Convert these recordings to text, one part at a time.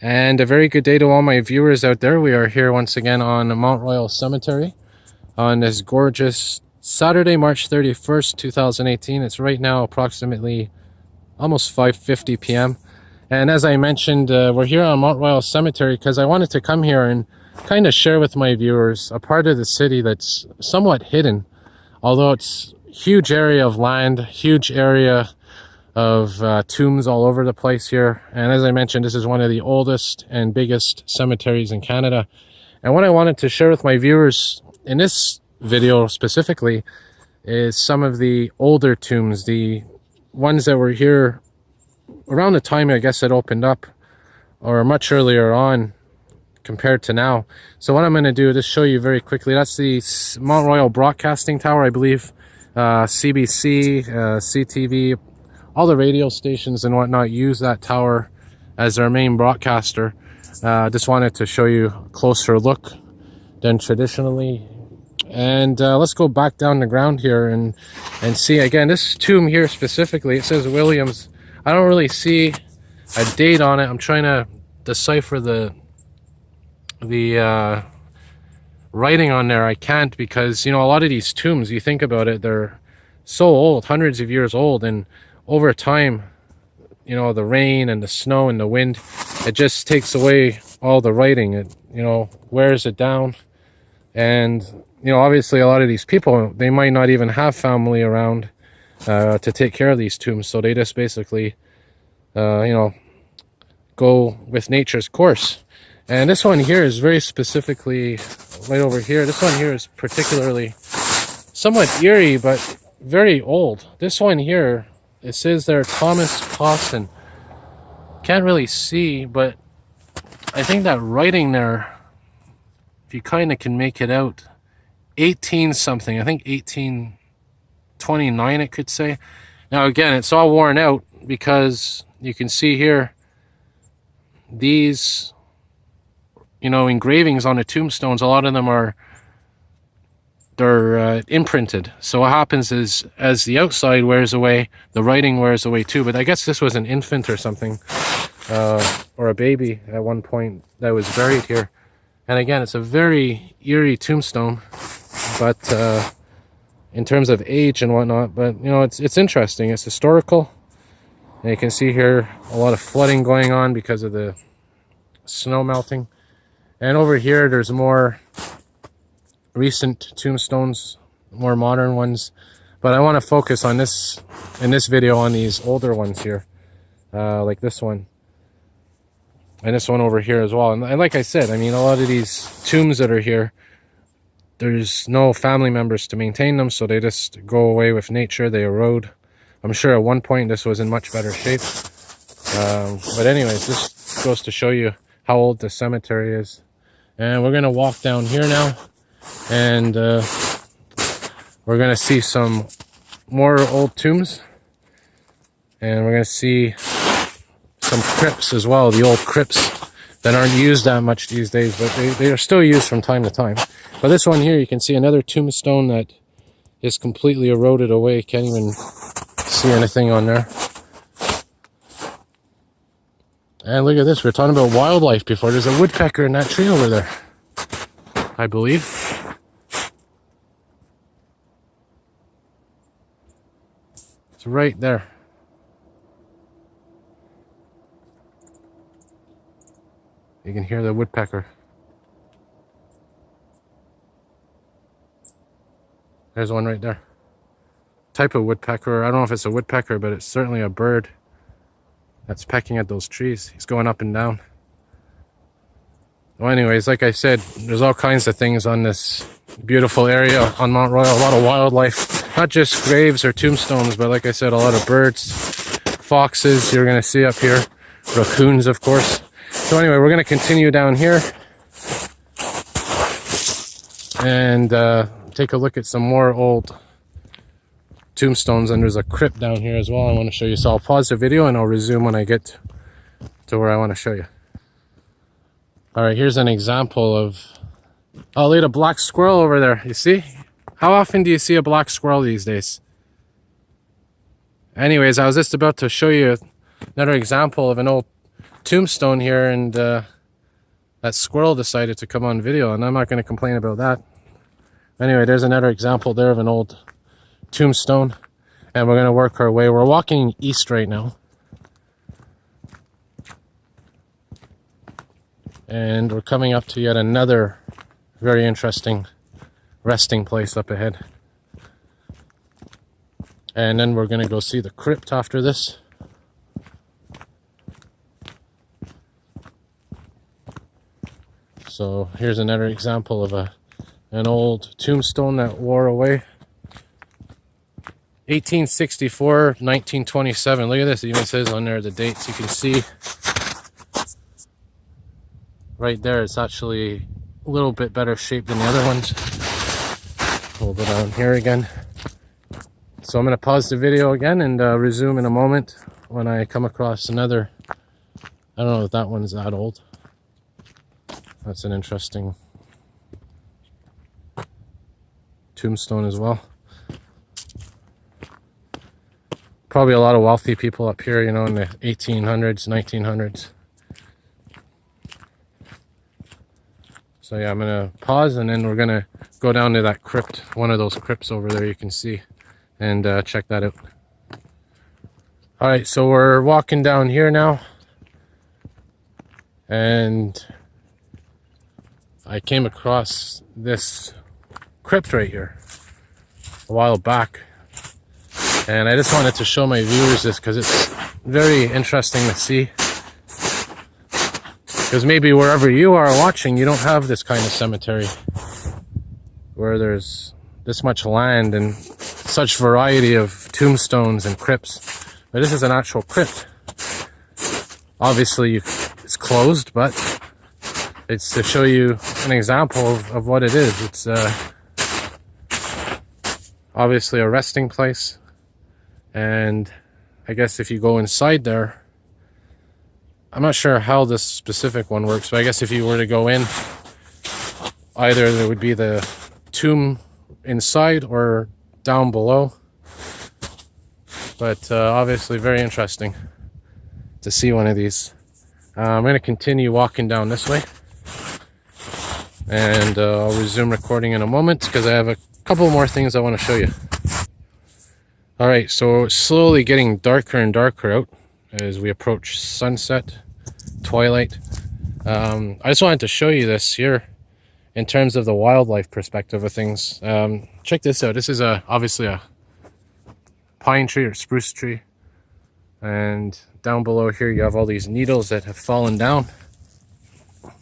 And a very good day to all my viewers out there. We are here once again on Mount Royal Cemetery on this gorgeous Saturday, March 31st, 2018. It's right now approximately almost 5:50 p.m. And as I mentioned, we're here on Mount Royal Cemetery because I wanted to come here and kind of share with my viewers a part of the city that's somewhat hidden. Although it's a huge area of land, huge area of tombs all over the place here. And as I mentioned, this is one of the oldest and biggest cemeteries in Canada. And what I wanted to share with my viewers in this video specifically is some of the older tombs, the ones that were here around the time I guess it opened up, or much earlier on compared to now. So what I'm going to do is just show you very quickly. That's the Mount Royal Broadcasting Tower, I believe. CBC, CTV, all the radio stations and whatnot use that tower as their main broadcaster. Just wanted to show you a closer look than traditionally. And let's go back down the ground here and see again this tomb here specifically. It says Williams. I don't really see a date on it. I'm trying to decipher the writing on there. I can't, because you know, a lot of these tombs, you think about it, they're so old, hundreds of years old, and over time, you know, the rain and the snow and the wind, it just takes away all the writing. It, you know, wears it down. And you know, obviously a lot of these people, they might not even have family around to take care of these tombs, so they just basically you know, go with nature's course. And this one here is very specifically right over here. This one here is particularly somewhat eerie, but very old. This one here, it says there Thomas Poston. Can't really see, but I think that writing there, if you kind of can make it out, 18 something, I think 1829 it could say. Now again, it's all worn out because you can see here these, you know, engravings on the tombstones. A lot of them are, they're imprinted. So what happens is, as the outside wears away, the writing wears away too. But I guess this was an infant or something, or a baby at one point that was buried here. And again, it's a very eerie tombstone, but in terms of age and whatnot. But you know, it's interesting. It's historical, and you can see here a lot of flooding going on because of the snow melting. And over here, there's more recent tombstones, more modern ones. But I want to focus on this, in this video, on these older ones here, like this one. And this one over here as well. And like I said, I mean, a lot of these tombs that are here, there's no family members to maintain them, so they just go away with nature, they erode. I'm sure at one point this was in much better shape. But anyways, this goes to show you how old the cemetery is. And we're going to walk down here now, and we're going to see some more old tombs, and we're going to see some crypts as well, the old crypts that aren't used that much these days, but they are still used from time to time. But this one here, you can see another tombstone that is completely eroded away. Can't even see anything on there. And look at this, we were talking about wildlife before. There's a woodpecker in that tree over there, I believe. It's right there. You can hear the woodpecker. There's one right there. Type of woodpecker. I don't know if it's a woodpecker, but it's certainly a bird that's pecking at those trees. He's going up and down. Well, anyways, like I said, there's all kinds of things on this beautiful area on Mount Royal. A lot of wildlife, not just graves or tombstones, but like I said, a lot of birds, foxes you're going to see up here, raccoons, of course. So anyway, we're going to continue down here and take a look at some more old tombstones. And there's a crypt down here as well I want to show you. So I'll pause the video and I'll resume when I get to where I want to show you. All right, here's an example of, oh, look at a black squirrel over there. You see? How often do you see a black squirrel these days? Anyways, I was just about to show you another example of an old tombstone here, and that squirrel decided to come on video, and I'm not going to complain about that. Anyway, there's another example there of an old tombstone, and we're going to work our way. We're walking east right now, and we're coming up to yet another very interesting resting place up ahead. And then we're going to go see the crypt after this. So here's another example of an old tombstone that wore away. 1864, 1927. Look at this. It even says on there the dates. You can see right there, it's actually a little bit better shape than the other ones. We'll go down here again. So I'm going to pause the video again and resume in a moment when I come across another. I don't know if that one's that old. That's an interesting tombstone as well. Probably a lot of wealthy people up here, you know, in the 1800s, 1900s. So yeah, I'm going to pause, and then we're going to go down to that crypt, one of those crypts over there you can see, and check that out. Alright, so we're walking down here now, and I came across this crypt right here a while back, and I just wanted to show my viewers this because it's very interesting to see. Because maybe wherever you are watching, you don't have this kind of cemetery where there's this much land and such variety of tombstones and crypts. But this is an actual crypt. Obviously, it's closed, but it's to show you an example of what it is. It's obviously a resting place, and I guess if you go inside there, I'm not sure how this specific one works, but I guess if you were to go in, either there would be the tomb inside or down below. But obviously very interesting to see one of these. I'm going to continue walking down this way, and I'll resume recording in a moment because I have a couple more things I want to show you. Alright, so it's slowly getting darker and darker out as we approach sunset, twilight. I just wanted to show you this here in terms of the wildlife perspective of things. Check this out. This is obviously a pine tree or spruce tree, and down below here you have all these needles that have fallen down.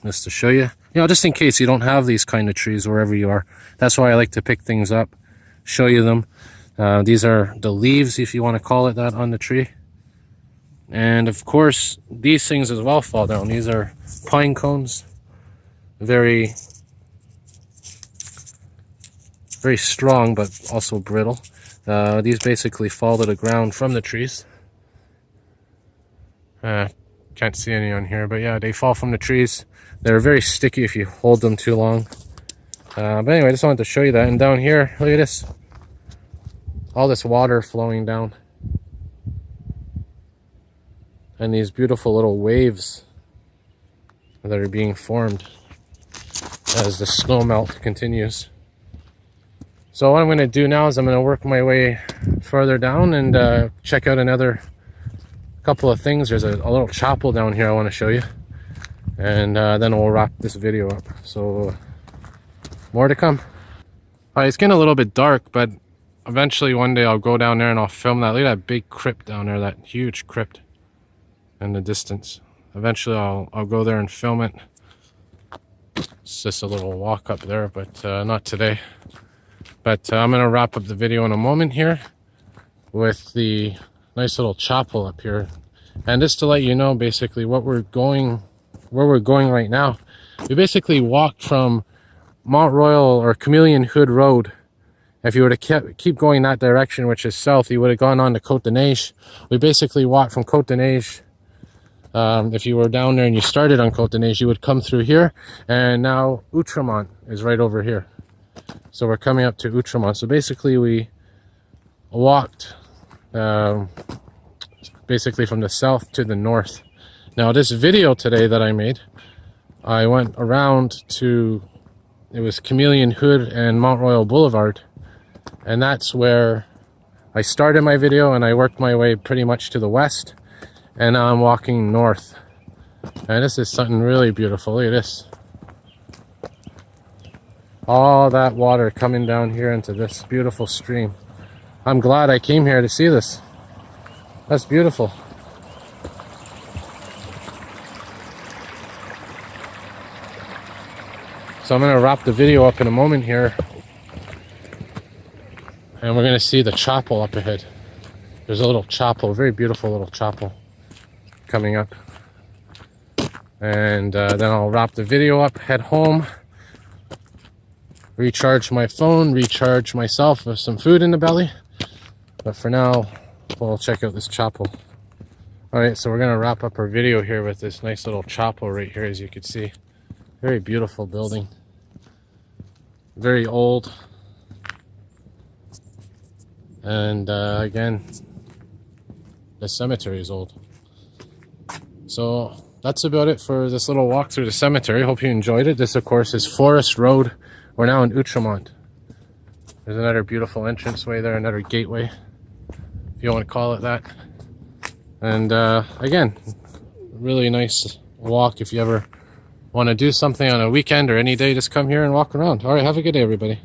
Just to show you, just in case you don't have these kind of trees wherever you are. That's why I like to pick things up, show you them. These are the leaves, if you want to call it that, on the tree. And of course, these things as well fall down. These are pine cones, very strong, but also brittle. These basically fall to the ground from the trees. Can't see any on here, but yeah, they fall from the trees. They're very sticky if you hold them too long. But anyway, I just wanted to show you that. And down here, look at this. All this water flowing down. And these beautiful little waves that are being formed as the snow melt continues. So what I'm going to do now is I'm going to work my way further down and check out another couple of things. There's a little chapel down here I want to show you. And then we'll wrap this video up. So more to come. Alright, it's getting a little bit dark, but eventually one day I'll go down there and I'll film that. Look at that big crypt down there, that huge crypt in the distance. Eventually I'll go there and film it. It's just a little walk up there, but not today. But I'm going to wrap up the video in a moment here with the nice little chapel up here. And just to let you know basically where we're going right now. We basically walked from Mount Royal or Chameleon Hood Road. If you were to keep going that direction, which is south, you would have gone on to Côte de Neige. We basically walked from Côte de Neige. If you were down there and you started on Côte de Neige, you would come through here. And now Outremont is right over here. So we're coming up to Outremont. So basically we walked basically from the south to the north. Now this video today that I made, I went around to, it was Chameleon Hood and Mount Royal Boulevard, and that's where I started my video, and I worked my way pretty much to the west, and now I'm walking north. And this is something really beautiful. Look at this. All that water coming down here into this beautiful stream. I'm glad I came here to see this. That's beautiful. So I'm going to wrap the video up in a moment here. And we're going to see the chapel up ahead. There's a little chapel, very beautiful little chapel coming up. And then I'll wrap the video up, head home, recharge my phone, recharge myself with some food in the belly. But for now, we'll check out this chapel. Alright, so we're going to wrap up our video here with this nice little chapel right here, as you can see. Very beautiful building. Very old. And again, the cemetery is old. So that's about it for this little walk through the cemetery. Hope you enjoyed it. This, of course, is Forest Road. We're now in Outremont. There's another beautiful entranceway there, another gateway, if you want to call it that. And again, really nice walk if you ever want to do something on a weekend or any day. Just come here and walk around. All right, have a good day, everybody.